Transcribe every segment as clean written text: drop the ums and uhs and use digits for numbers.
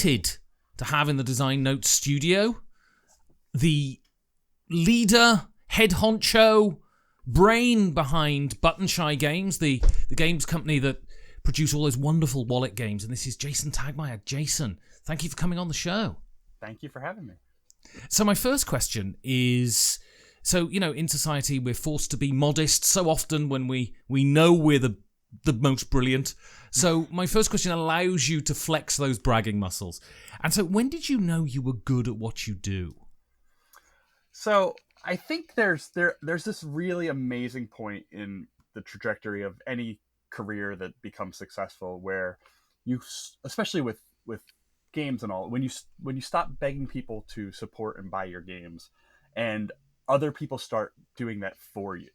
delighted to have in the Design Notes studio the leader, head honcho, brain behind Button Shy Games, the games company that produce all those wonderful wallet games. And this is Jason Tagmire. Jason, thank you for coming on the show. Thank you for having me. So my first question is, so, in society we're forced to be modest so often when we know we're the most brilliant. So my first question allows you to flex those bragging muscles. And so when did you know you were good at what you do? So I think there's this really amazing point in the trajectory of any career that becomes successful where you, especially with games and all, when you stop begging people to support and buy your games and other people start doing that for you.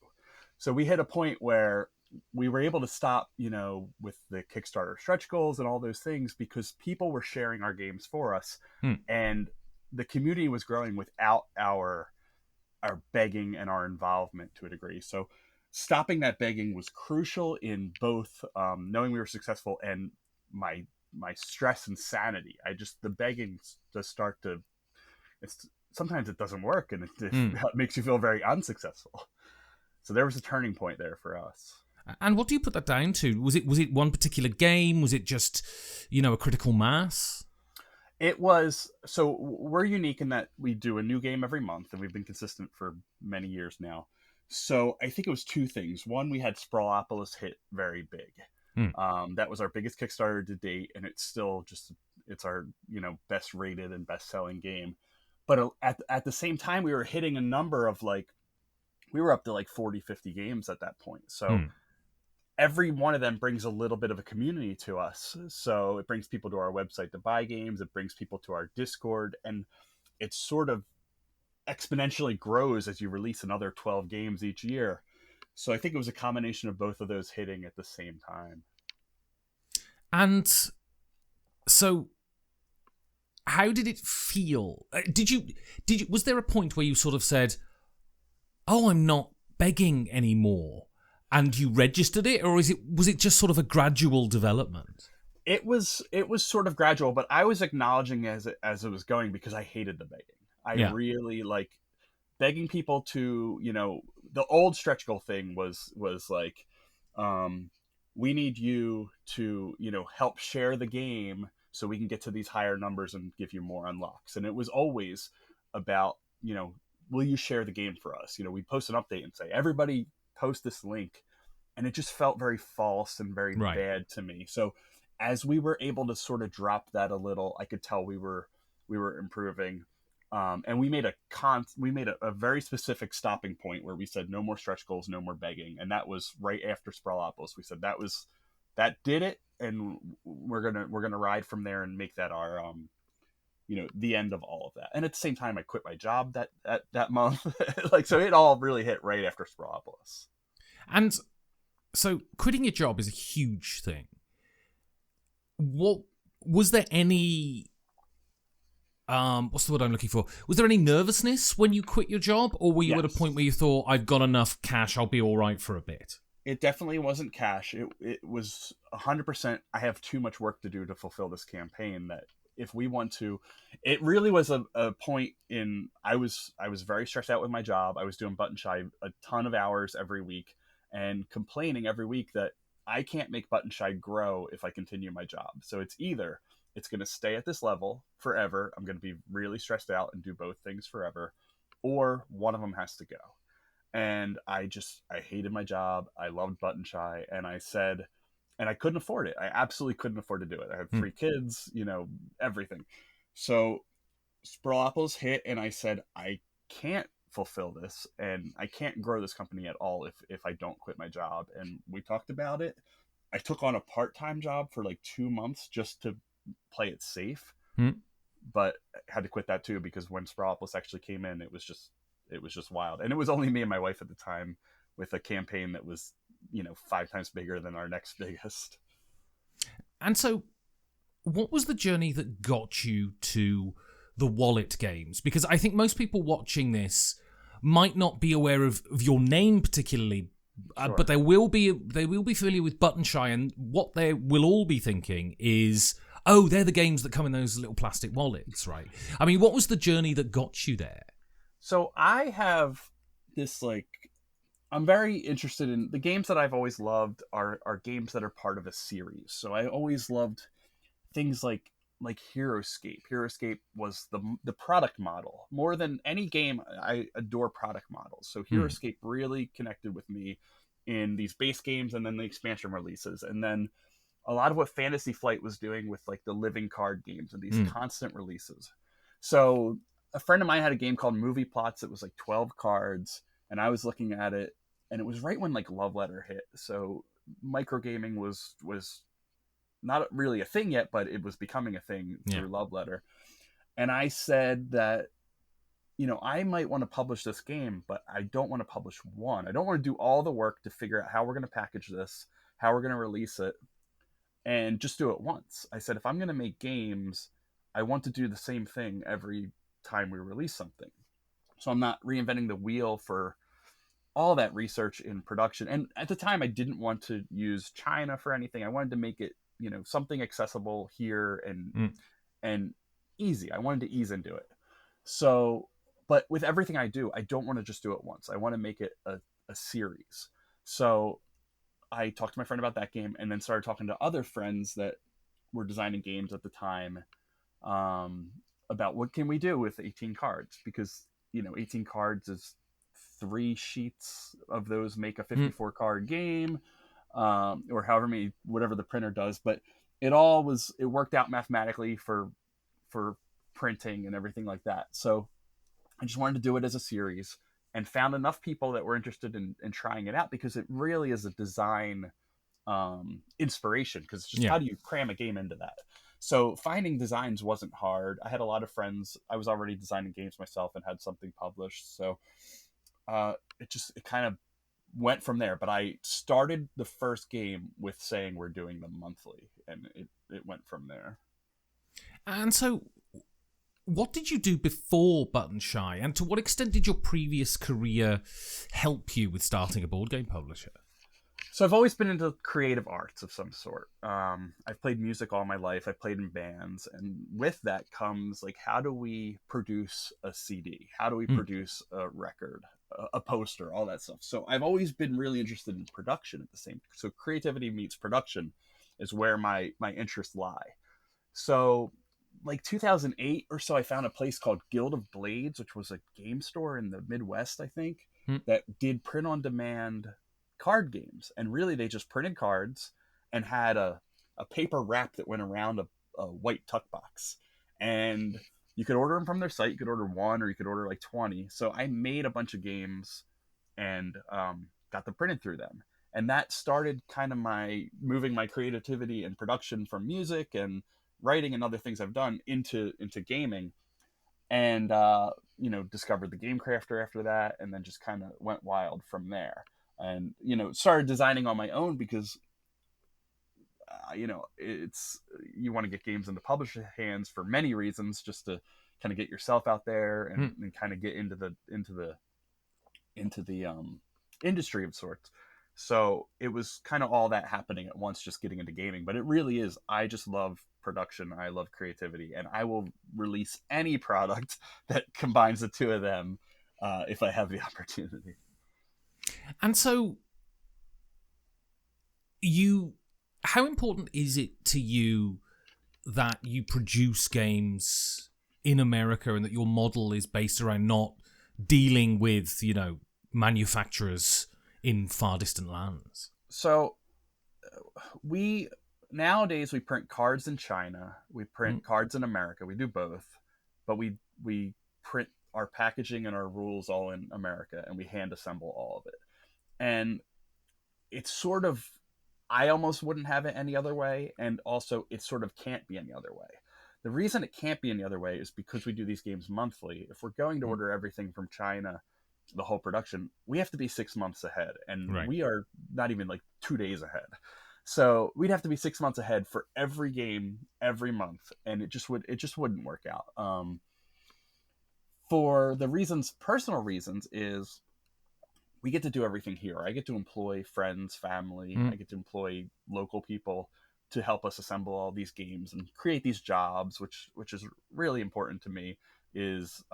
So we hit a point where we were able to stop, with the Kickstarter stretch goals and all those things because people were sharing our games for us. And the community was growing without our begging and our involvement to a degree. So stopping that begging was crucial in both knowing we were successful and my stress and sanity. The begging just sometimes it doesn't work and it makes you feel very unsuccessful. So there was a turning point there for us. And what do you put that down to? Was it one particular game? Was it just, a critical mass? It was, so we're unique in that we do a new game every month, and we've been consistent for many years now. So I think it was two things. One, we had Sprawlopolis hit very big. That was our biggest Kickstarter to date, and it's still it's our, best rated and best selling game. But at the same time, we were hitting a number of we were up to 40, 50 games at that point. So every one of them brings a little bit of a community to us. So it brings people to our website to buy games. It brings people to our Discord, and it sort of exponentially grows as you release another 12 games each year. So I think it was a combination of both of those hitting at the same time. And so how did it feel? Was there a point where you sort of said, oh, I'm not begging anymore, and you registered it, or was it just sort of a gradual development? It was sort of gradual, but I was acknowledging as it was going because I hated the begging. I really begging people to, the old stretch goal thing was we need you to, help share the game so we can get to these higher numbers and give you more unlocks. And it was always about, will you share the game for us? We'd post an update and say, everybody post this link. And it just felt very false and very bad to me. So as we were able to sort of drop that a little, I could tell we were improving. And we made a very specific stopping point where we said no more stretch goals, no more begging. And that was right after Sprawlopolis. We said that did it. And we're gonna ride from there and make that our the end of all of that. And at the same time, I quit my job that month. So it all really hit right after Sprawlopolis. And so quitting your job is a huge thing. What was there any what's the word I'm looking for? Was there any nervousness when you quit your job, or were you at a point where you thought, I've got enough cash, I'll be all right for a bit? It definitely wasn't cash. It was 100%. I have too much work to do to fulfill this campaign. That if we want to, it really was a point in. I was very stressed out with my job. I was doing Button Shy a ton of hours every week and complaining every week that I can't make Button Shy grow if I continue my job. So it's either it's going to stay at this level forever, I'm going to be really stressed out and do both things forever, or one of them has to go. And I hated my job. I loved Button Shy, and I said, and I couldn't afford it. I absolutely couldn't afford to do it. I had 3 kids, everything. So Sprawlopolis hit, and I said, I can't fulfill this, and I can't grow this company at all if I don't quit my job. And we talked about it. I took on a part-time job for 2 months just to play it safe, but I had to quit that too because when Sprawlopolis actually came in, it was just wild. And it was only me and my wife at the time with a campaign that was 5 times bigger than our next biggest. And so what was the journey that got you to the wallet games? Because I think most people watching this might not be aware of your name particularly, Sure. But they will be familiar with Button Shy, and what they will all be thinking is, Oh, they're the games that come in those little plastic wallets, right? I mean, what was the journey that got you there? So I have this like I'm very interested in the games that I've always loved are games that are part of a series. So I always loved things like HeroScape. HeroScape was the product model. More than any game, I adore product models. So HeroScape really connected with me in these base games and then the expansion releases. And then a lot of what Fantasy Flight was doing with like the living card games and these constant releases. So a friend of mine had a game called Movie Plots. It was like 12 cards, and I was looking at it, and it was right when like Love Letter hit. So microgaming was not really a thing yet, but it was becoming a thing through Love Letter. And I said that, I might want to publish this game, but I don't want to publish one. I don't want to do all the work to figure out how we're going to package this, how we're going to release it, and just do it once. I said, if I'm going to make games, I want to do the same thing every time we release something. So I'm not reinventing the wheel for all that research in production. And at the time, I didn't want to use China for anything. I wanted to make it, something accessible here and easy. I wanted to ease into it. So, but with everything I do, I don't want to just do it once. I want to make it a series. So I talked to my friend about that game, and then started talking to other friends that were designing games at the time, about what can we do with 18 cards, because 18 cards is 3 sheets of those make a 54 card game, or however many, whatever the printer does. But it worked out mathematically for printing and everything like that. So I just wanted to do it as a series, and found enough people that were interested in trying it out, because it really is a design inspiration, because just how do you cram a game into that? So finding designs wasn't hard. I had a lot of friends. I was already designing games myself and had something published. So it kind of went from there. But I started the first game with saying we're doing them monthly, and it went from there. And so what did you do before Button Shy, and to what extent did your previous career help you with starting a board game publisher? So I've always been into creative arts of some sort. I've played music all my life. I've played in bands. And with that comes, like, how do we produce a CD? How do we produce a record, a poster, all that stuff? So I've always been really interested in production at the same. So creativity meets production is where my interests lie. So like 2008 or so, I found a place called Guild of Blades, which was a game store in the Midwest, I think, that did print on demand card games. And really, they just printed cards and had a paper wrap that went around a white tuck box. And you could order them from their site. You could order one, or you could order like 20. So I made a bunch of games and got them printed through them. And that started kind of moving my creativity and production from music and writing and other things I've done into gaming. And discovered the Game Crafter after that, and then just kind of went wild from there. And started designing on my own, because it's, you want to get games into publisher hands for many reasons, just to kind of get yourself out there and kind of get into the industry of sorts. So it was kind of all that happening at once, just getting into gaming. But it really is, I just love production, I love creativity, and I will release any product that combines the two of them if I have the opportunity. And so how important is it to you that you produce games in America, and that your model is based around not dealing with, manufacturers in far distant lands? So nowadays we print cards in China, we print cards in America. We do both, but we print our packaging and our rules all in America, and we hand assemble all of it. And it's sort of, I almost wouldn't have it any other way, and also it sort of can't be any other way. The reason it can't be any other way is because we do these games monthly. If we're going to order everything from China, the whole production, we have to be 6 months ahead, and we are not even like 2 days ahead. So we'd have to be 6 months ahead for every game every month, and it just wouldn't work out. For the personal reasons, is we get to do everything here. I get to employ friends, family. I get to employ local people. to help us assemble all these games and create these jobs, which is really important to me, is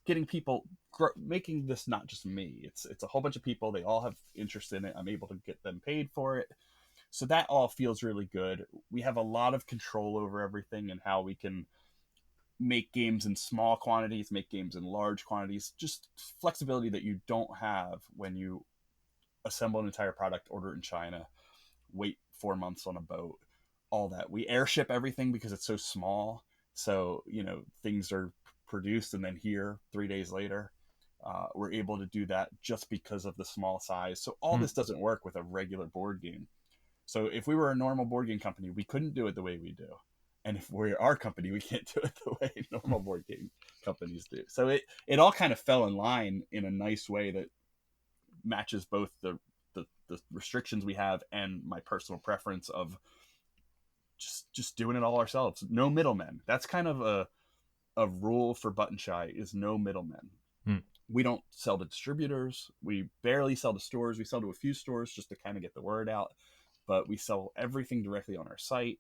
getting people, making this not just me. It's a whole bunch of people. They all have interest in it. I'm able to get them paid for it. So that all feels really good. We have a lot of control over everything and how we can make games in small quantities, make games in large quantities, just flexibility that you don't have when you assemble an entire product, order it in China, wait 4 months on a boat, all that. We airship everything because it's so small. So, things are produced and then here 3 days later. We're able to do that just because of the small size. So all this doesn't work with a regular board game. So if we were a normal board game company, we couldn't do it the way we do. And if we're our company, we can't do it the way normal board game companies do. So it all kind of fell in line in a nice way that matches both the restrictions we have and my personal preference of just doing it all ourselves. No middlemen. That's kind of a rule for Button Shy, is no middlemen. We don't sell to distributors. We barely sell to stores. We sell to a few stores just to kind of get the word out. But we sell everything directly on our site.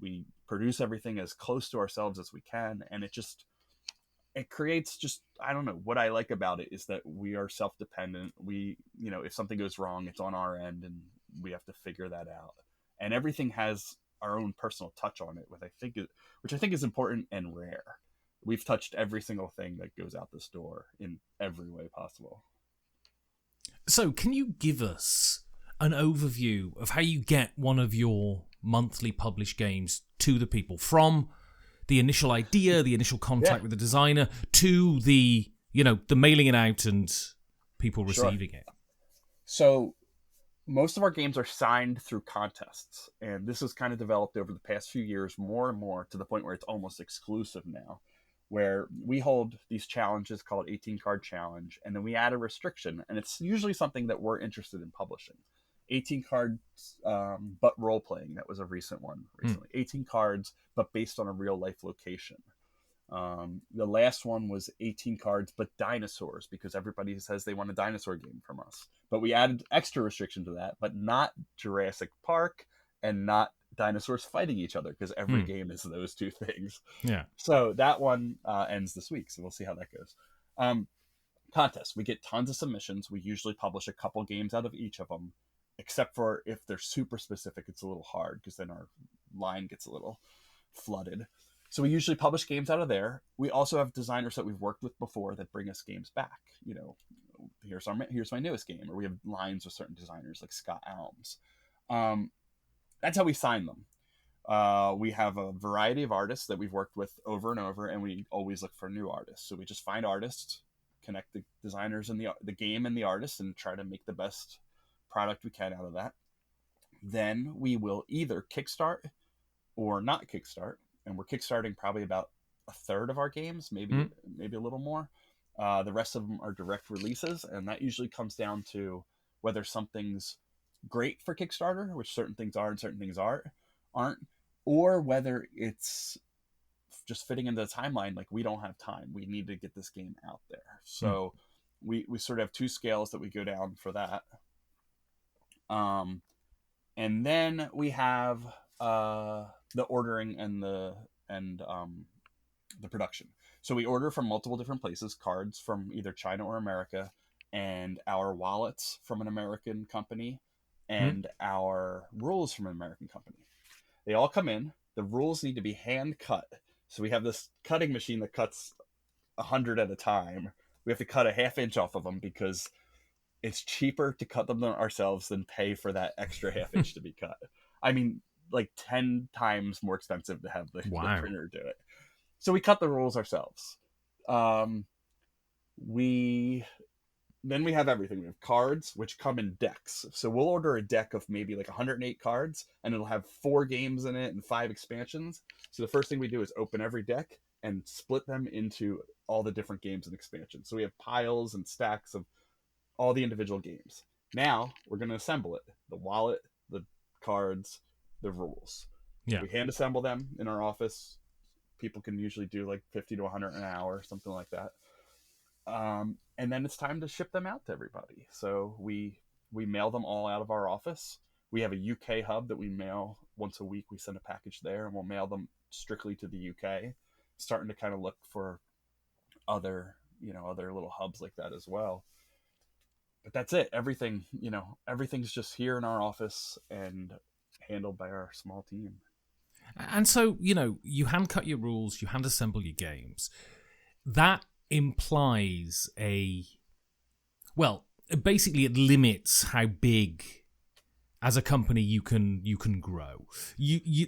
We produce everything as close to ourselves as we can. And it creates just, I don't know, what I like about it is that we are self-dependent. We, if something goes wrong, it's on our end and we have to figure that out. And everything has our own personal touch on it, which I think is important and rare. We've touched every single thing that goes out this door in every way possible. So can you give us an overview of how you get one of your monthly published games to the people, from the initial idea, the initial contact with the designer, to the mailing it out and people receiving it? So most of our games are signed through contests, and this has kind of developed over the past few years more and more to the point where it's almost exclusive now, where we hold these challenges called 18 card challenge, and then we add a restriction, and it's usually something that we're interested in publishing. 18 cards, but role playing. That was a recent one recently. 18 cards, but based on a real life location. The last one was 18 cards, but dinosaurs, because everybody says they want a dinosaur game from us. But we added extra restriction to that, but not Jurassic Park and not dinosaurs fighting each other, because every game is those two things. Yeah. So that one ends this week. So we'll see how that goes. Contests. We get tons of submissions. We usually publish a couple games out of each of them, except for if they're super specific, it's a little hard because then our line gets a little flooded. So we usually publish games out of there. We also have designers that we've worked with before that bring us games back. Here's my newest game, or we have lines with certain designers like Scott Alms. That's how we sign them. We have a variety of artists that we've worked with over and over, and we always look for new artists. So we just find artists, connect the designers and the game and the artists, and try to make the best product we can out of that. Then we will either kickstart or not kickstart, and we're kickstarting probably about a third of our games, maybe a little more. The rest of them are direct releases, and that usually comes down to whether something's great for Kickstarter, which certain things are and certain things aren't, or whether it's just fitting into the timeline. Like, we don't have time, we need to get this game out there. So we sort of have two scales that we go down for that. And then we have the ordering and the production. So we order from multiple different places, cards from either China or America, and our wallets from an American company, and our rules from an American company. They all come in. The rules need to be hand cut. So we have this cutting machine that cuts 100 at a time. We have to cut a half inch off of them because it's cheaper to cut them ourselves than pay for that extra half inch to be cut. I mean, like 10 times more expensive to have the printer do it. So we cut the rules ourselves. Then we have everything. We have cards, which come in decks. So we'll order a deck of maybe like 108 cards, and it'll have 4 games in it and 5 expansions. So the first thing we do is open every deck and split them into all the different games and expansions. So we have piles and stacks of all the individual games. Now we're going to assemble it. The wallet, the cards, the rules. Yeah. We hand assemble them in our office. People can usually do like 50 to 100 an hour, something like that. And then it's time to ship them out to everybody. So we mail them all out of our office. We have a UK hub that we mail once a week. We send a package there, and we'll mail them strictly to the UK. Starting to kind of look for other, other little hubs like that as well. But that's it. Everything, everything's just here in our office and handled by our small team. And so, you hand cut your rules, you hand assemble your games. That implies basically it limits how big as a company you can grow.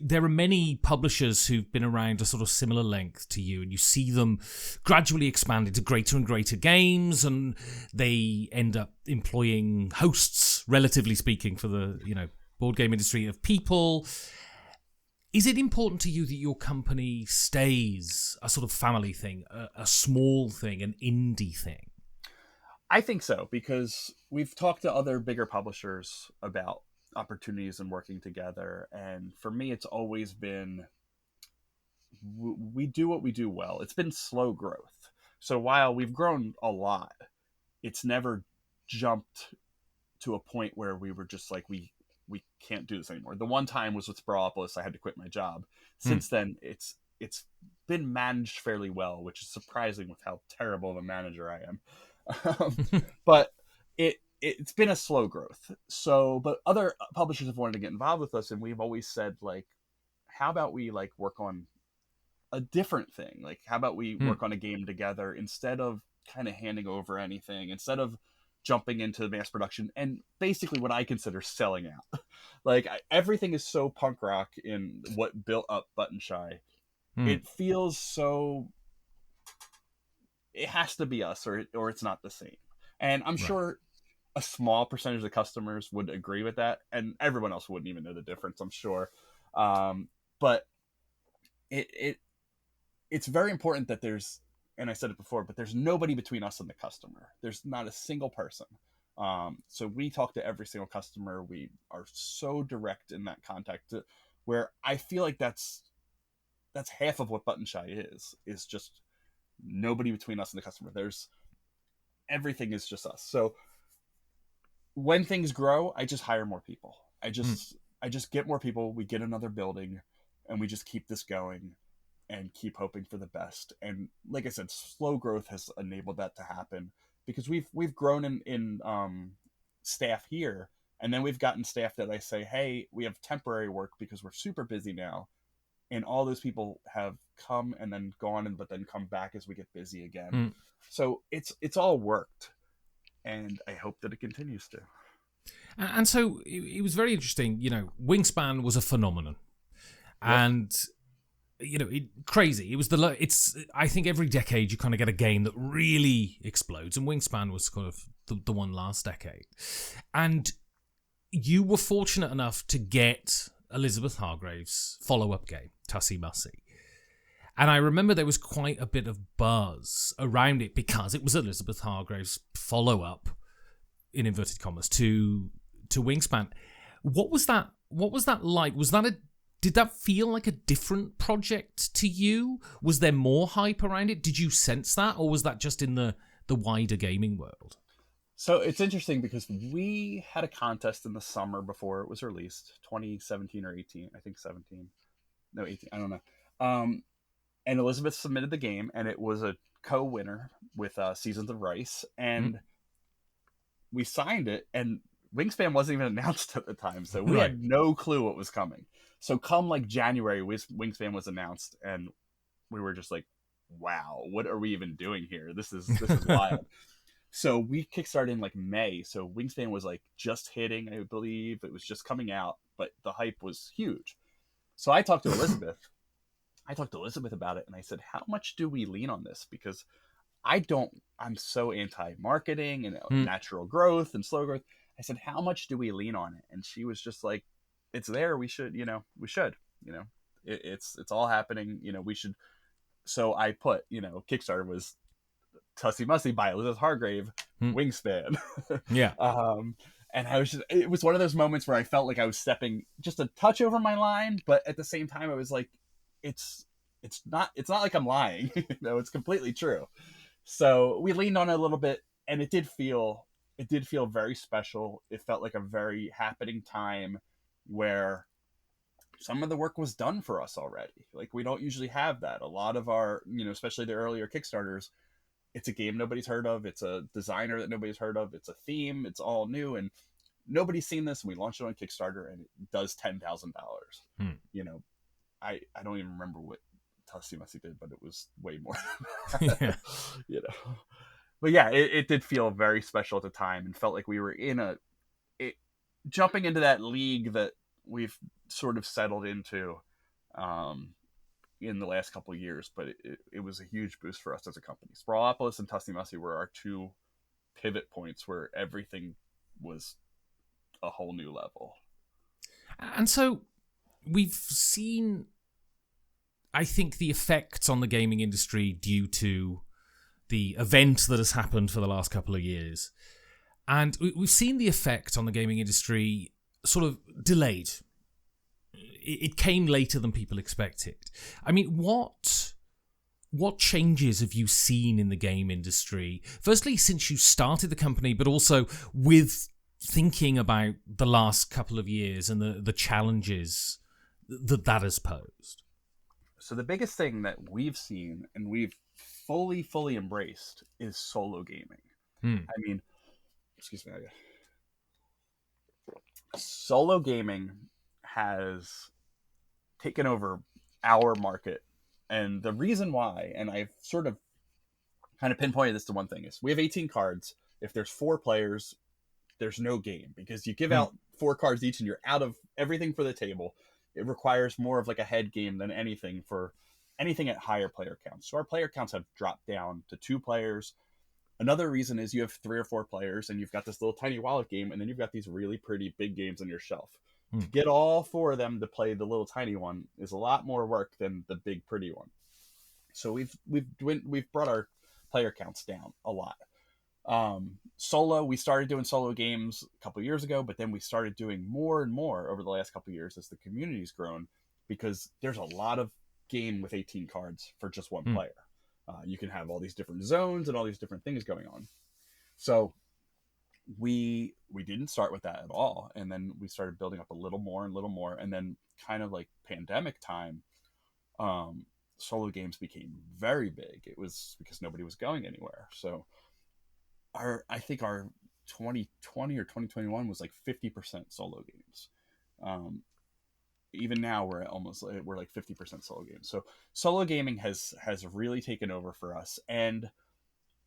There are many publishers who've been around a sort of similar length to you, and you see them gradually expand into greater and greater games, and they end up employing hosts, relatively speaking, for the board game industry of people. Is it important to you that your company stays a sort of family thing, a small thing, an indie thing? I think so, because we've talked to other bigger publishers about opportunities and working together. And for me, it's always been, we do what we do well. It's been slow growth. So while we've grown a lot, it's never jumped to a point where we were just like, we can't do this anymore. The one time was with Sprawlopolis. I had to quit my job. Since then, it's been managed fairly well, which is surprising with how terrible of a manager I am. But it's been a slow growth. So, but other publishers have wanted to get involved with us, and we've always said, like, how about we like work on a different thing? Like, how about we work on a game together instead of kind of handing over anything, instead of jumping into mass production and basically what I consider selling out. Like, everything is so punk rock in what built up Button Shy. It feels so, it has to be us or it's not the same. And I'm sure a small percentage of customers would agree with that, and everyone else wouldn't even know the difference, I'm sure. But it's very important that there's, and I said it before, but there's nobody between us and the customer. There's not a single person. So we talk to every single customer. We are so direct in that contact, where I feel like that's half of what Button Shy is just nobody between us and the customer. Everything is just us. So when things grow, I just hire more people. I just get more people. We get another building, and we just keep this going and keep hoping for the best. And like I said, slow growth has enabled that to happen, because we've grown in staff here, and then we've gotten staff that I say, hey, we have temporary work because we're super busy now, and all those people have come and then gone, but then come back as we get busy again. So it's all worked, and I hope that it continues to. And so it was very interesting. Wingspan was a phenomenon, and crazy. It was I think every decade you kind of get a game that really explodes, and Wingspan was kind of the one last decade. And you were fortunate enough to get Elizabeth Hargrave's follow-up game, Tussie Mussy. And I remember there was quite a bit of buzz around it because it was Elizabeth Hargrave's follow-up, in inverted commas, to Wingspan. What was that like? Did that feel like a different project to you? Was there more hype around it? Did you sense that, or was that just in the wider gaming world? So it's interesting because we had a contest in the summer before it was released, 2017 or 18, I think 17. No, 18, I don't know. And Elizabeth submitted the game, and it was a co-winner with Seasons of Rice, and we signed it, and Wingspan wasn't even announced at the time, so we had no clue what was coming. So come like January, Wingspan was announced, and we were just like, wow, what are we even doing here? This is wild. So we kickstarted in like May. So Wingspan was like just hitting, I believe. It was just coming out, but the hype was huge. So I talked to Elizabeth. About it, and I said, how much do we lean on this? Because I'm so anti-marketing and natural growth and slow growth. I said, how much do we lean on it? And she was just like, it's there. We should, it's all happening. We should. So I put, Kickstarter was Tussie Mussy by Elizabeth Hargrave, Wingspan. Yeah. And it was one of those moments where I felt like I was stepping just a touch over my line, but at the same time, I was like, it's not like I'm lying. It's completely true. So we leaned on it a little bit, and it did feel very special. It felt like a very happening time. where some of the work was done for us already. Like, we don't usually have that. A lot of our, especially the earlier Kickstarters, it's a game nobody's heard of. It's a designer that nobody's heard of. It's a theme. It's all new, and nobody's seen this. And we launched it on Kickstarter, and it does $10,000. I don't even remember what Tassimasi did, but it was way more. Yeah. But yeah, it did feel very special at the time, and felt like we were jumping into that league that we've sort of settled into in the last couple of years. But it was a huge boost for us as a company. Sprawlopolis and Tassimasi were our two pivot points where everything was a whole new level. And so we've seen, I think, the effects on the gaming industry due to the event that has happened for the last couple of years. And we've seen the effect on the gaming industry sort of delayed. It came later than people expected. I mean, what changes have you seen in the game industry? Firstly, since you started the company, but also with thinking about the last couple of years and the challenges that has posed. So the biggest thing that we've seen and we've fully embraced is solo gaming. I mean, excuse me. Solo gaming has taken over our market. And the reason why, and I've sort of kind of pinpointed this to one thing, is we have 18 cards. If there's 4 players, there's no game, because you give out 4 cards each and you're out of everything for the table. It requires more of like a head game than anything at higher player counts. So our player counts have dropped down to 2 players. Another reason is you have 3 or 4 players and you've got this little tiny wallet game, and then you've got these really pretty big games on your shelf. To get all 4 of them to play the little tiny one is a lot more work than the big pretty one. So we've brought our player counts down a lot. Solo, we started doing solo games a couple years ago, but then we started doing more and more over the last couple years as the community's grown, because there's a lot of game with 18 cards for just one player. You can have all these different zones and all these different things going on. So we didn't start with that at all, and then we started building up a little more, and then kind of like pandemic time, solo games became very big. It was because nobody was going anywhere. So I think our 2020 or 2021 was like 50% solo games. Even now we're like 50% solo games. So solo gaming has really taken over for us. And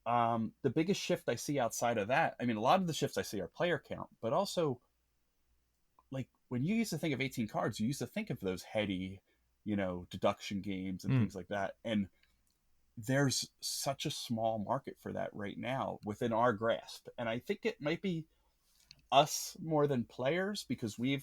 the biggest shift I see outside of that, I mean, a lot of the shifts I see are player count, but also, like, when you used to think of 18 cards, you used to think of those heady, deduction games and things like that. And there's such a small market for that right now within our grasp. And I think it might be us more than players, because we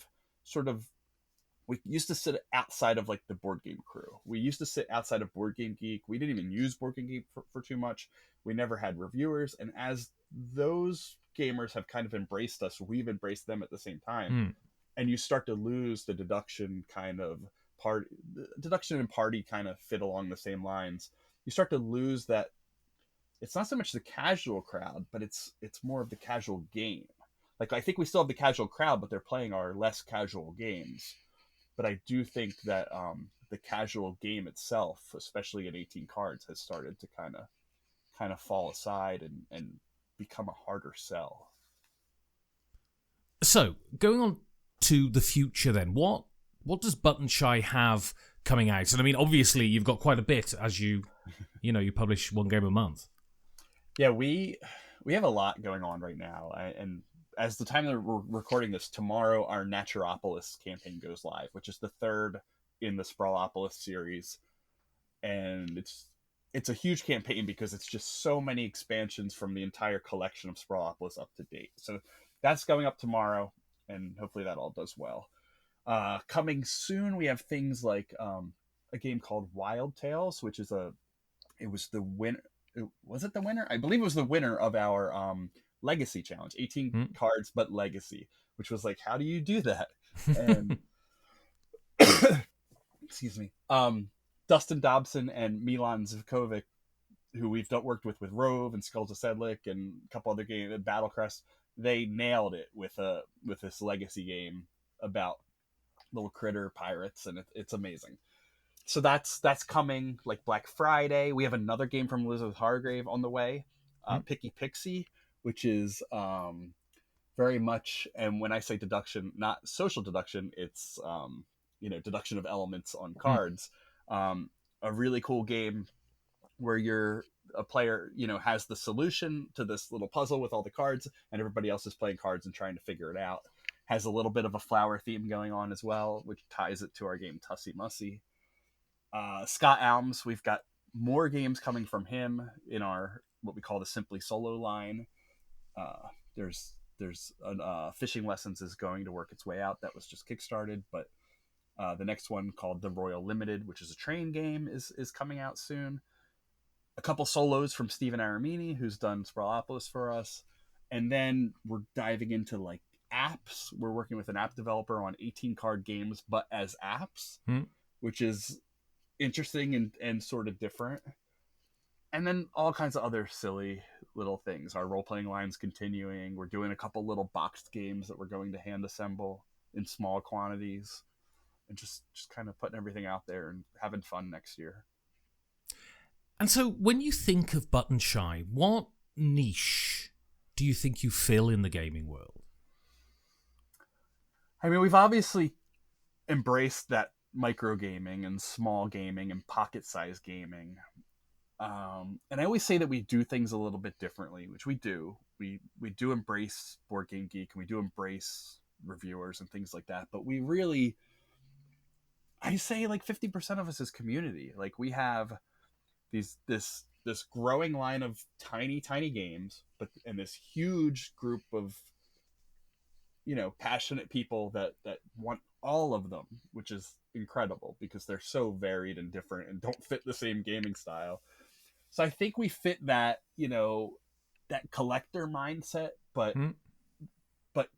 used to sit outside of like the board game crew. We used to sit outside of Board Game Geek. We didn't even use Board Game Geek for too much. We never had reviewers. And as those gamers have kind of embraced us, we've embraced them at the same time. And you start to lose the deduction kind of part. Deduction and party kind of fit along the same lines. You start to lose that. It's not so much the casual crowd, but it's more of the casual game. Like, I think we still have the casual crowd, but they're playing our less casual games. But I do think that the casual game itself, especially at 18 cards, has started to kind of fall aside and become a harder sell. So, going on to the future then, what does Button Shy have coming out? And I mean, obviously, you've got quite a bit, as you publish one game a month. Yeah, we have a lot going on right now, and as the time that we're recording this, tomorrow our Naturopolis campaign goes live, which is the 3rd in the Sprawlopolis series, and it's a huge campaign because it's just so many expansions from the entire collection of Sprawlopolis up to date. So that's going up tomorrow, and hopefully that all does well. Coming soon, we have things like a game called Wild Tales, which is was the winner. Was it the winner? I believe it was the winner of our Legacy Challenge, 18 cards but Legacy, which was like, how do you do that? And excuse me, Dustin Dobson and Milan Zivkovic, who we've worked with Rove and Skulls of Sedlick and a couple other games, Battlecrest, they nailed it with this Legacy game about little critter pirates, and it's amazing. So that's coming like Black Friday. We have another game from Elizabeth Hargrave on the way, Picky Pixie, which is very much, and when I say deduction, not social deduction, it's deduction of elements on cards. A really cool game where you're a player, has the solution to this little puzzle with all the cards, and everybody else is playing cards and trying to figure it out. Has a little bit of a flower theme going on as well, which ties it to our game Tussie Mussy. Scott Alms, we've got more games coming from him in our what we call the Simply Solo line. There's Fishing Lessons is going to work its way out. That was just kickstarted, but the next one called The Royal Limited, which is a train game, is coming out soon. A couple solos from Stephen Aramini, who's done Sprawlopolis for us, and then we're diving into like apps. We're working with an app developer on 18 card games, but as apps, which is interesting and sort of different. And then all kinds of other silly little things. Our role-playing line's continuing. We're doing a couple little boxed games that we're going to hand assemble in small quantities, and just kind of putting everything out there and having fun next year. And so when you think of Button Shy, what niche do you think you fill in the gaming world? I mean, we've obviously embraced that micro gaming and small gaming and pocket-sized gaming. And I always say that we do things a little bit differently, which we do. We do embrace Board Game Geek, and we do embrace reviewers and things like that. But we really, I say like 50% of us is community. Like we have this growing line of tiny games, and this huge group of passionate people that want all of them, which is incredible because they're so varied and different and don't fit the same gaming style. So I think we fit that, that collector mindset, but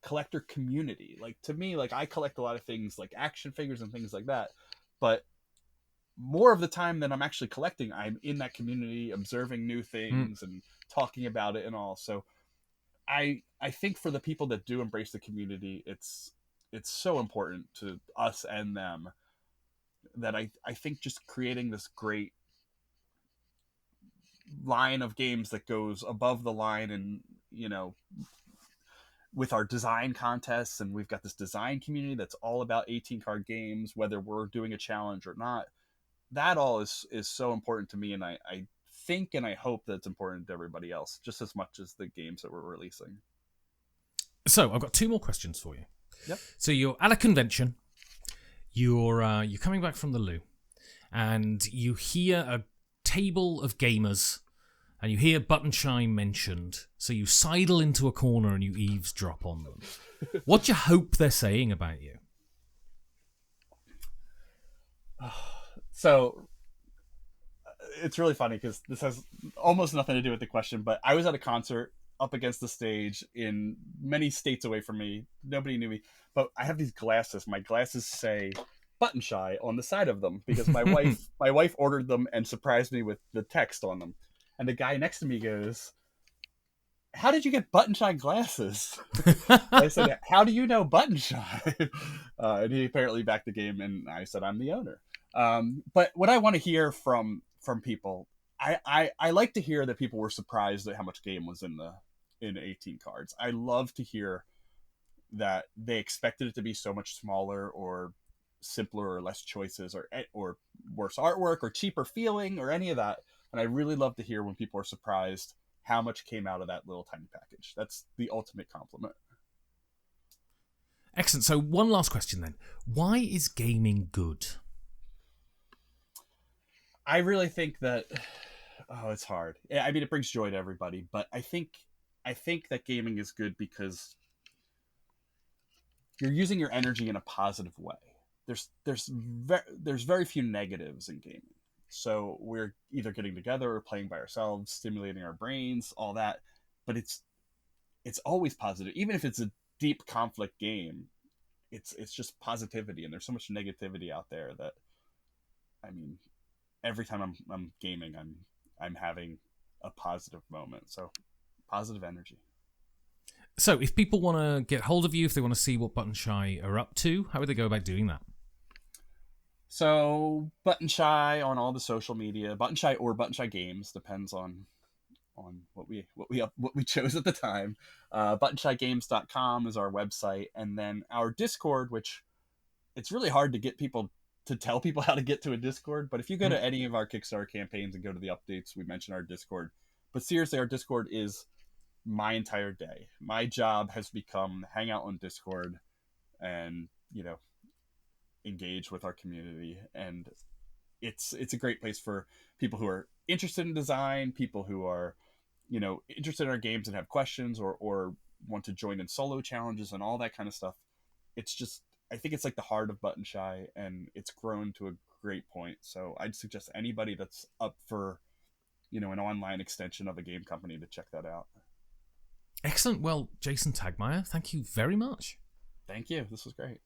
collector community. Like to me, like I collect a lot of things like action figures and things like that, but more of the time than I'm actually collecting, I'm in that community observing new things and talking about it and all. So I think for the people that do embrace the community, it's so important to us and them that I think just creating this great line of games that goes above the line, and with our design contests, and we've got this design community that's all about 18 card games, whether we're doing a challenge or not. That all is so important to me, and I think and I hope that it's important to everybody else just as much as the games that we're releasing. So I've got two more questions for you. Yep. So you're at a convention, you're coming back from the loo, and you hear a table of gamers, and you hear Button Shy mentioned, so you sidle into a corner and you eavesdrop on them. What do you hope they're saying about you? So it's really funny because this has almost nothing to do with the question, but I was at a concert up against the stage in many states away from me. Nobody knew me, but I have these glasses. My glasses say Button Shy on the side of them because my wife ordered them and surprised me with the text on them. And the guy next to me goes, "How did you get Button Shy glasses?" I said, "How do you know Button Shy?" And he apparently backed the game, and I said, "I'm the owner." But what I want to hear from people, I like to hear that people were surprised at how much game was in 18 cards. I love to hear that they expected it to be so much smaller or simpler or less choices or worse artwork or cheaper feeling or any of that. And I really love to hear when people are surprised how much came out of that little tiny package. That's the ultimate compliment. Excellent. So one last question then. Why is gaming good? I really think that, it's hard. I mean, it brings joy to everybody, but I think that gaming is good because you're using your energy in a positive way. There's very few negatives in gaming. So we're either getting together or playing by ourselves, stimulating our brains, all that. But it's always positive. Even if it's a deep conflict game, it's just positivity. And there's so much negativity out there that, I mean, every time I'm gaming, I'm having a positive moment. So positive energy. So, if people want to get hold of you, if they want to see what Button Shy are up to, how would they go about doing that? So Button Shy on all the social media, Button Shy or Button Shy Games, depends on what we chose at the time. ButtonShyGames.com is our website, and then our Discord, which it's really hard to get people to tell people how to get to a Discord. But if you go to any of our Kickstarter campaigns and go to the updates, we mention our Discord. But seriously, our Discord is my entire day. My job has become hang out on Discord and engage with our community, and it's a great place for people who are interested in design, people who are interested in our games and have questions, or want to join in solo challenges and all that kind of stuff. It's just, I think it's like the heart of Button Shy, and it's grown to a great point. So I'd suggest anybody that's up for an online extension of a game company to check that out. Excellent. Well, Jason Tagmire, thank you very much. Thank you. This was great.